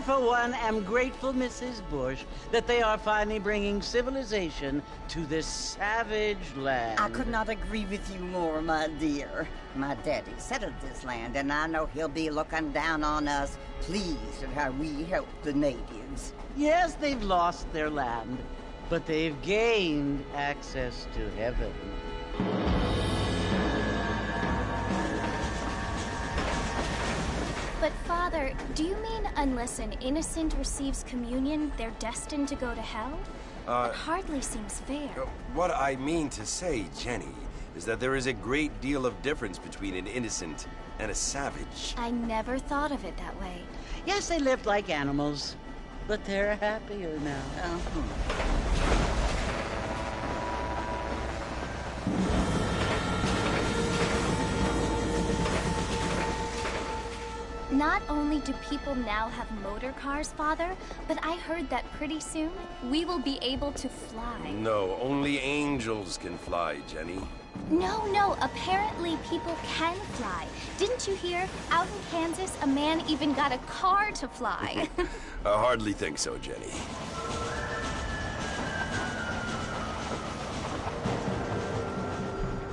for one, am grateful, Mrs. Bush, that they are finally bringing civilization to this savage land. I could not agree with you more, my dear. My daddy settled this land, and I know he'll be looking down on us, pleased at how we help the natives. Yes, they've lost their land, but they've gained access to heaven. But, Father, do you mean unless an innocent receives communion, they're destined to go to hell? That hardly seems fair. What I mean to say, Jenny, is that there is a great deal of difference between an innocent and a savage. I never thought of it that way. Yes, they lived like animals, but they're happier now. Not only do people now have motor cars, Father, but I heard that pretty soon we will be able to fly. No, only angels can fly, Jenny. No, apparently people can fly. Didn't you hear? Out in Kansas, a man even got a car to fly. I hardly think so, Jenny.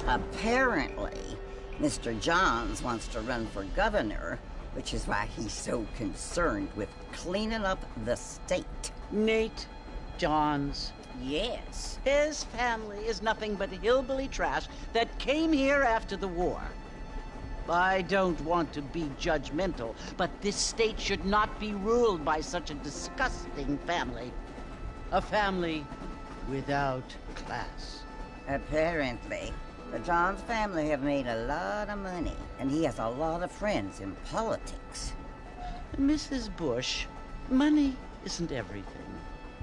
Apparently, Mr. Johns wants to run for governor, which is why he's so concerned with cleaning up the state. Nate Johns. Yes. His family is nothing but hillbilly trash that came here after the war. I don't want to be judgmental, but this state should not be ruled by such a disgusting family. A family without class. Apparently. The Johns family have made a lot of money, and he has a lot of friends in politics. Mrs. Bush, money isn't everything.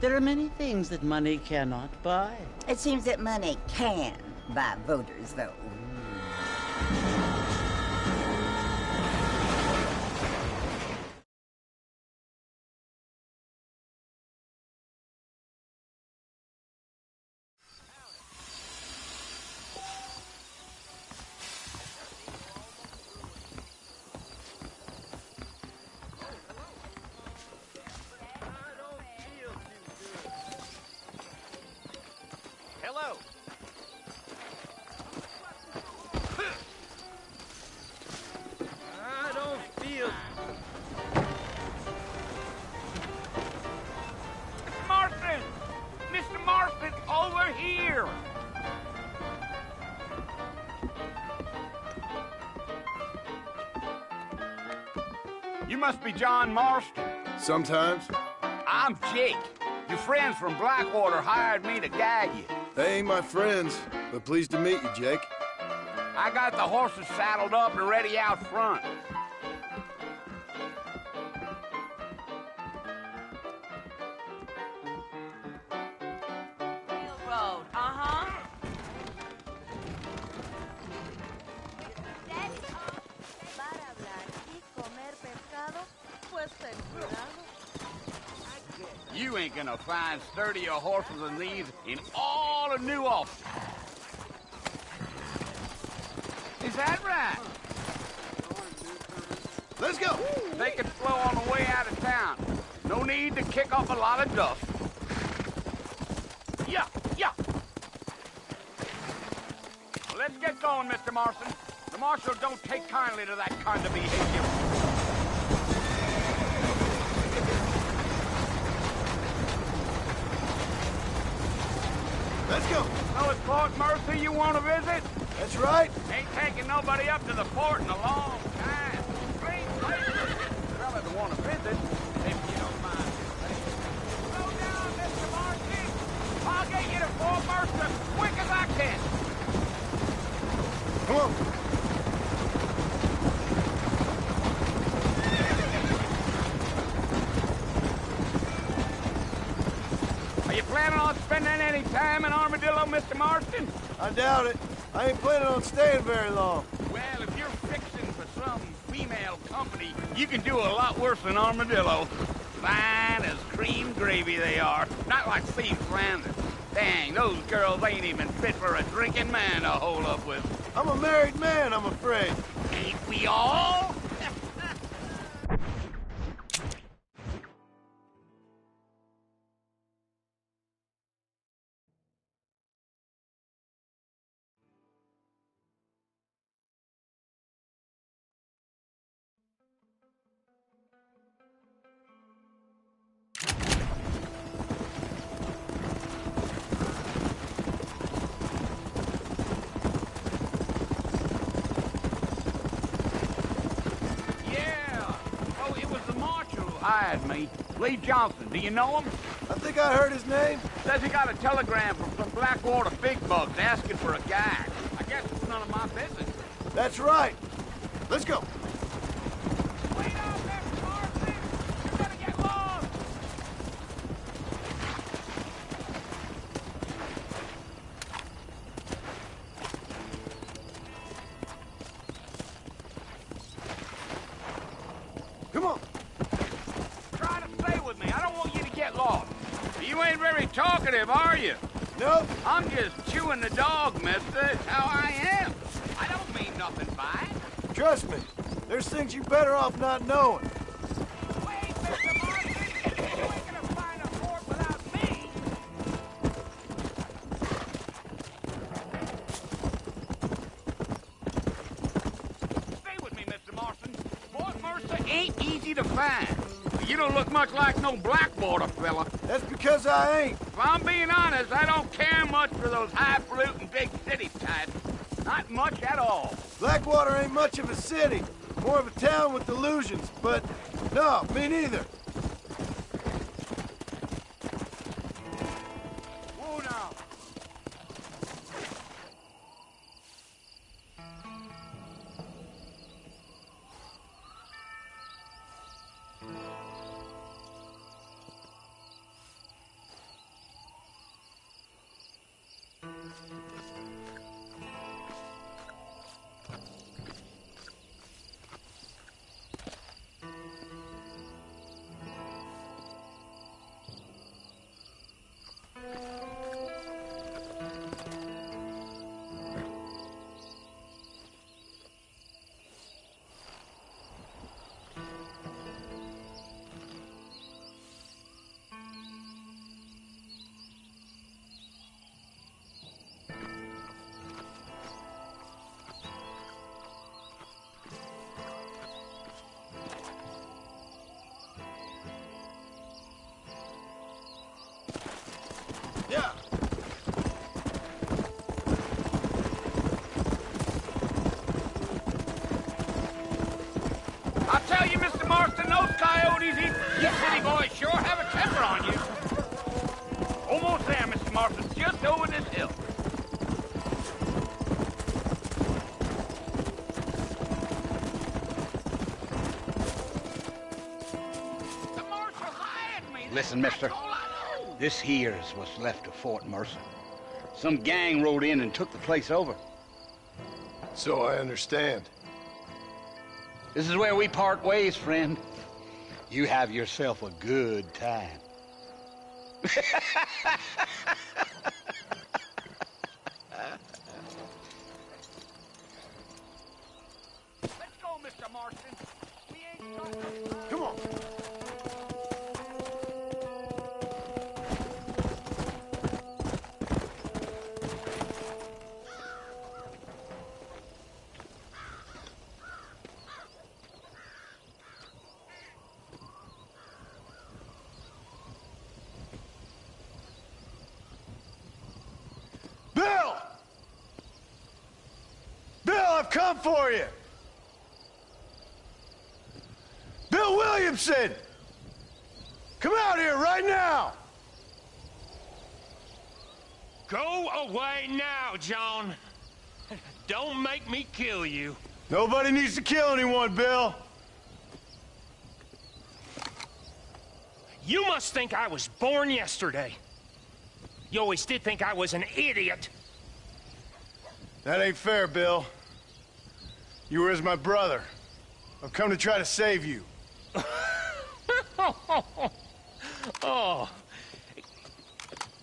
There are many things that money cannot buy. It seems that money can buy voters, though. You must be John Marston. Sometimes. I'm Jake. Your friends from Blackwater hired me to guide you. They ain't my friends, but pleased to meet you, Jake. I got the horses saddled up and ready out front. Railroad, Para hablar y comer pescado, pues ten cuidado. You ain't gonna find sturdier horses than these in all of New Ulster. Is that right? Let's go! Take it slow on the way out of town. No need to kick up a lot of dust. Yeah. Well, let's get going, Mr. Marston. The marshal don't take kindly to that kind of behavior. Let's go! So it's Fort Mercy you want to visit? That's right. Ain't taking nobody up to the fort in a long time. Great place. Fella to want to visit, if you don't mind. Slow down, Mr. Marston. I'll get you to Fort Mercy as quick as I can. Come on. Are you planning on spending any time in Armadillo, Mr. Marston? I doubt it. I ain't planning on staying very long. Well, if you're fixing for some female company, you can do a lot worse than Armadillo. Fine as cream gravy they are. Not like Steve Flanders. Dang, those girls ain't even fit for a drinking man to hold up with. I'm a married man, I'm afraid. Ain't we all? hired me. Lee Johnson, do you know him? I think I heard his name. Says he got a telegram from some Blackwater big bugs asking for a guide. I guess it's none of my business. That's right. Let's go. Wait up, Mr. Marcy! You're gonna get lost! Come on. Try to stay with me. I don't want you to get lost. You ain't very talkative, are you? Nope. I'm just chewing the dog, mister. It's how I am. I don't mean nothing by it. Trust me. There's things you better off not knowing. Wait, Mr. Marcy! You ain't gonna find a fort without me! Stay with me, Mr. Marston. Fort Mercer ain't easy to find. You don't look much like no Blackwater fella. That's because I ain't. If I'm being honest, I don't care much for those highfalutin big city types. Not much at all. Blackwater ain't much of a city. More of a town with illusions, but no, me neither. Whoa now. Yeah. I'll tell you, Mr. Marston, those coyotes, you city boys sure have a temper on you. Almost there, Mr. Marston, just over this hill. The marshal hired me. Listen, mister. All I know. This here's what's left of Fort Mercer. Some gang rode in and took the place over. So I understand. This is where we part ways, friend. You have yourself a good time. Let's go, Mr. Marston. We ain't got Come on. Bill! Bill, I've come for you! Bill Williamson! Come out here right now! Go away now, John. Don't make me kill you. Nobody needs to kill anyone, Bill. You must think I was born yesterday. You always did think I was an idiot. That ain't fair, Bill. You were as my brother. I've come to try to save you. Oh.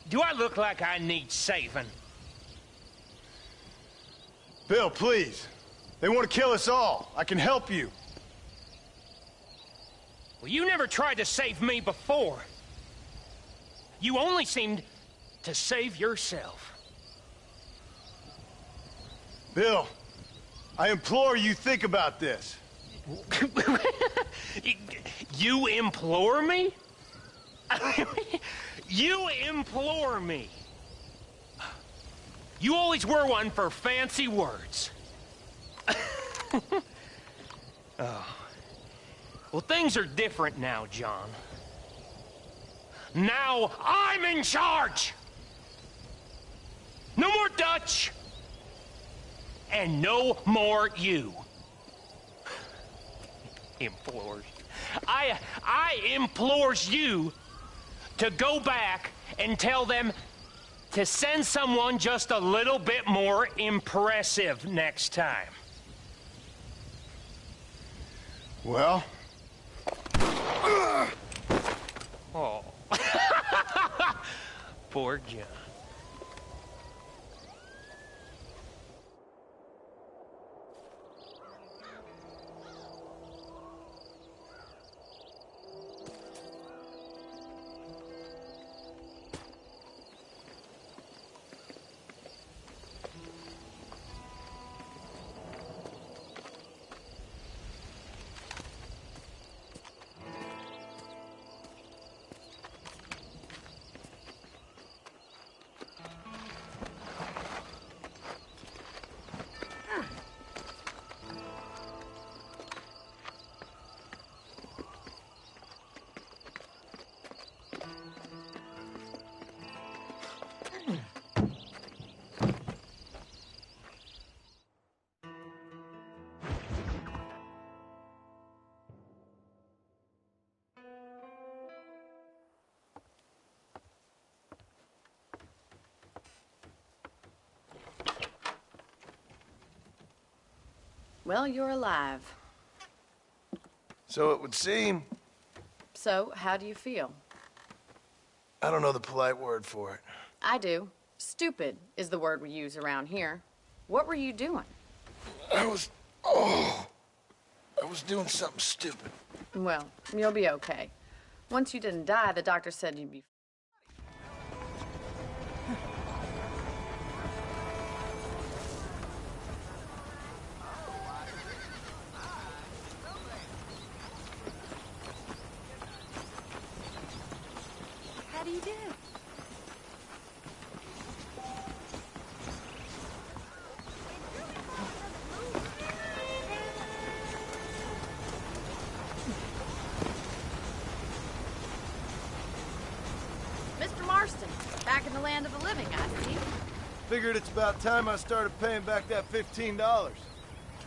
Do I look like I need saving? Bill, please. They want to kill us all. I can help you. Well, you never tried to save me before. You only seemed to save yourself. Bill, I implore you think about this. You implore me? You implore me. You always were one for fancy words. Oh. Well, things are different now, John. Now I'm in charge! No more Dutch! And no more you. Implores. I implores you to go back and tell them to send someone just a little bit more impressive next time. Well? Oh. Poor John. Well, you're alive. So it would seem. So, how do you feel? I don't know the polite word for it. I do. Stupid is the word we use around here. What were you doing? I was doing something stupid. Well, you'll be okay. Once you didn't die, the doctor said you'd be... How do you do? Mr. Marston, back in the land of the living, I see. Figured it's about time I started paying back that $15.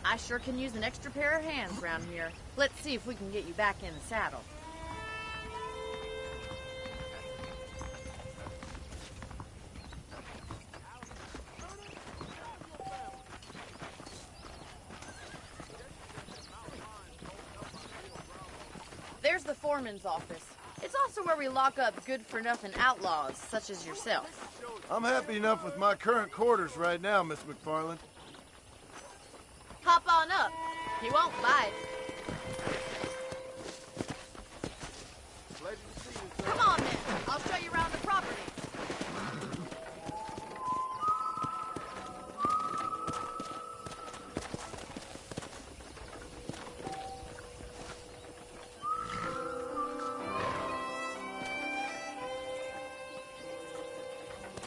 I sure can use an extra pair of hands around here. Let's see if we can get you back in the saddle. There's the foreman's office. It's also where we lock up good-for-nothing outlaws, such as yourself. I'm happy enough with my current quarters right now, Miss McFarland. Hop on up. He won't bite. Come on, then. I'll show you around the property.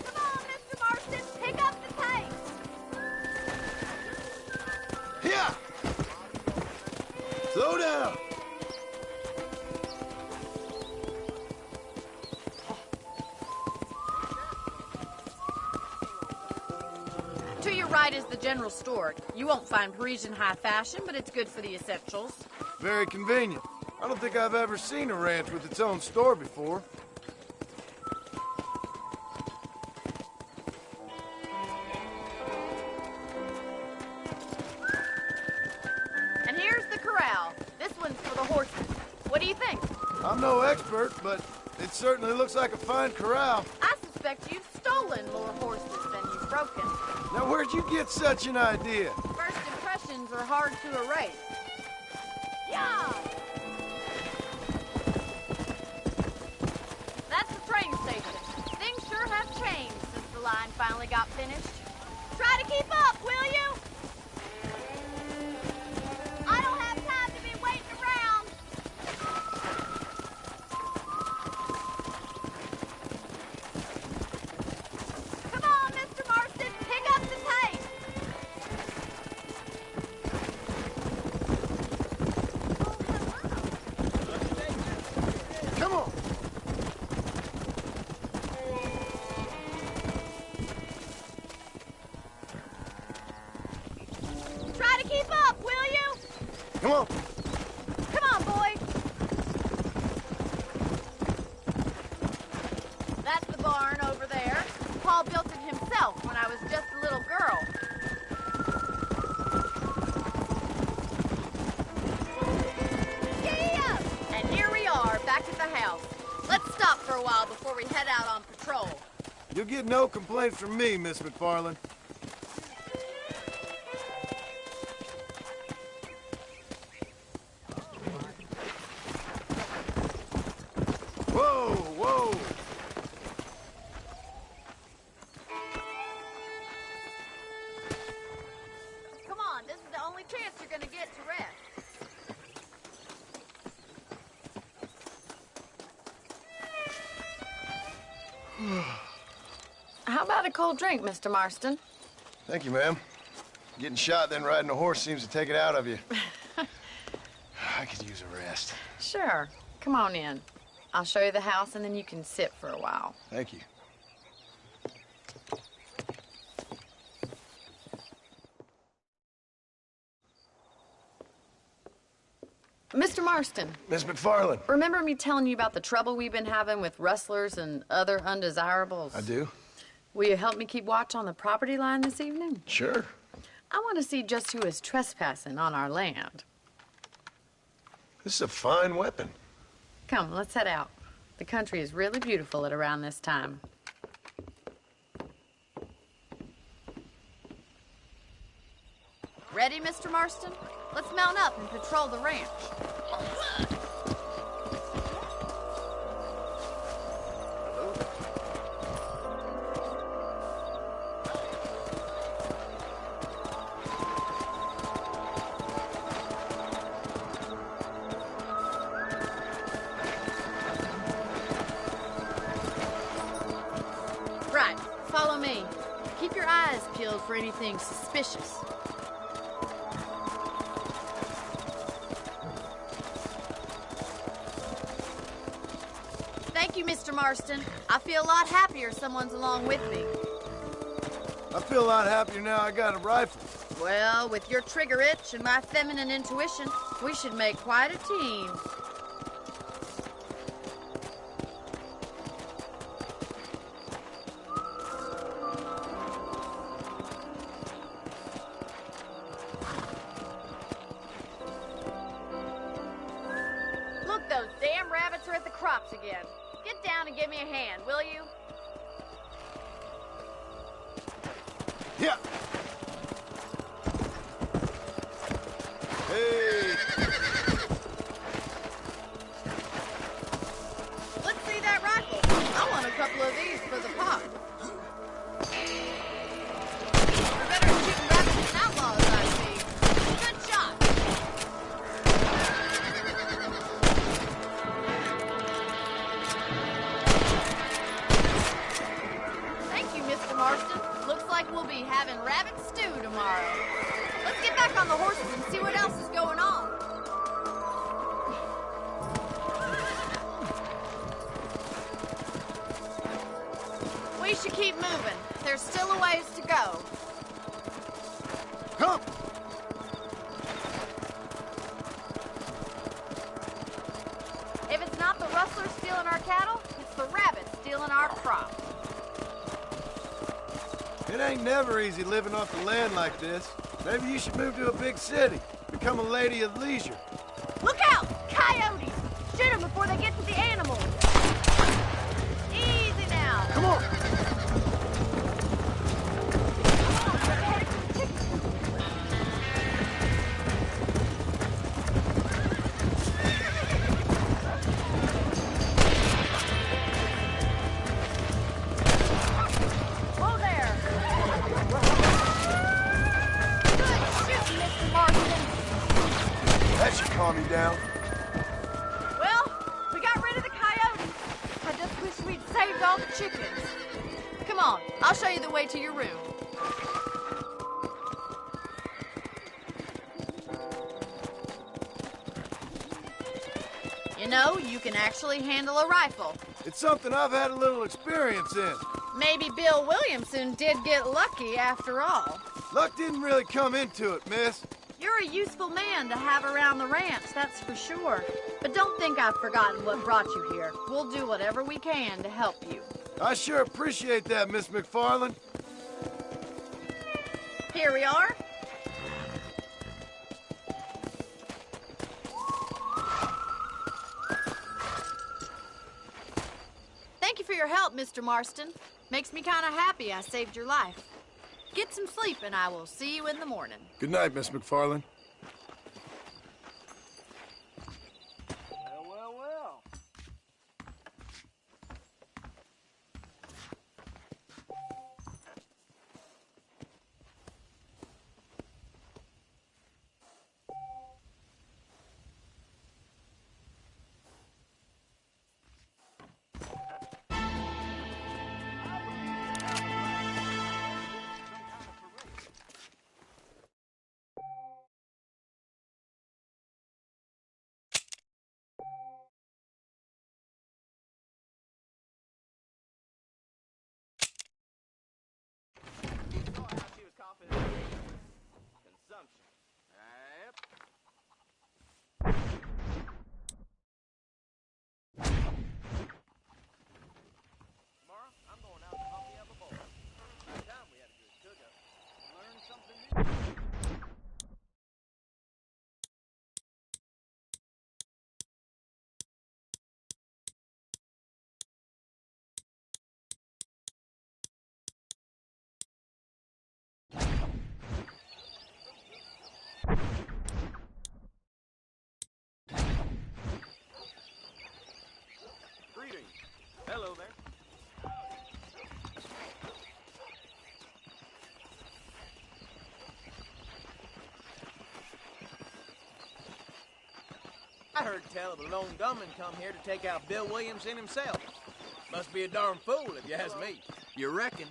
Come on, Mr. Marston. Pick up the pace. Here! Slow down! To your right is the general store. You won't find Parisian high fashion, but it's good for the essentials. Very convenient. I don't think I've ever seen a ranch with its own store before. And here's the corral. This one's for the horses. What do you think? I'm no expert, but it certainly looks like a fine corral. I suspect you've stolen more horses than you've broken. Now, where'd you get such an idea? First impressions are hard to erase. Yeah! That's the train station. Things sure have changed since the line finally got finished. Try to keep up, will you? I don't have time to be waiting around. Come on, Mr. Marston, pick up the pace. Oh, hello. Come on. Come on, boy. That's the barn over there. Paul built it himself when I was just a little girl. Yeah! And here we are, back at the house. Let's stop for a while before we head out on patrol. You'll get no complaints from me, Miss McFarland. Whoa, whoa! Come on, this is the only chance you're gonna get to rest. How about a cold drink, Mr. Marston? Thank you, ma'am. Getting shot, then riding a horse seems to take it out of you. I could use a rest. Sure. Come on in. I'll show you the house, and then you can sit for a while. Thank you. Mr. Marston. Miss McFarland. Remember me telling you about the trouble we've been having with rustlers and other undesirables? I do. Will you help me keep watch on the property line this evening? Sure. I want to see just who is trespassing on our land. This is a fine weapon. Come, let's head out. The country is really beautiful at around this time. Ready, Mr. Marston? Let's mount up and patrol the ranch. Right, follow me. Keep your eyes peeled for anything suspicious. Thank you, Mr. Marston. I feel a lot happier someone's along with me. I feel a lot happier now I got a rifle. Well, with your trigger itch and my feminine intuition, we should make quite a team. Look, those damn rabbits are at the crops again. Get down and give me a hand, will you? Yeah. Hey. Let's see that rifle. I want a couple of these for the pot. You're better at shooting rabbits than outlaws, I see. Good shot. Thank you, Mr. Marston. Looks like we'll be having rabbit stew tomorrow. Let's get back on the horses and see what else is going on. We should keep moving. There's still a ways to go. Come. If it's not the rustlers stealing our cattle, it's the rabbits stealing our crops. It ain't never easy living off the land like this. Maybe you should move to a big city. Become a lady of leisure. Look out! Coyotes! Shoot them before they get to the animals. Easy now. Come on. Whoa there! Good shooting, Mr. Marston. That should calm you down. Well, we got rid of the coyotes. I just wish we'd saved all the chickens. Come on, I'll show you the way to your room. You know, you can actually handle a rifle. It's something I've had a little experience in. Maybe Bill Williamson did get lucky after all. Luck didn't really come into it, miss. You're very useful man to have around the ranch, that's for sure. But don't think I've forgotten what brought you here. We'll do whatever we can to help you. I sure appreciate that, Miss McFarland. Here we are. Thank you for your help, Mr. Marston. Makes me kind of happy I saved your life. Get some sleep, and I will see you in the morning. Good night, Miss McFarland. Well. Consumption. Yep. Tomorrow, I'm going out to help me have a bowl. By the time we had a good cook-up, learn something new. Greetings. Hello there. I heard tell of a lone gunman come here to take out Bill Williamson himself. Must be a darn fool if you ask me. You reckon?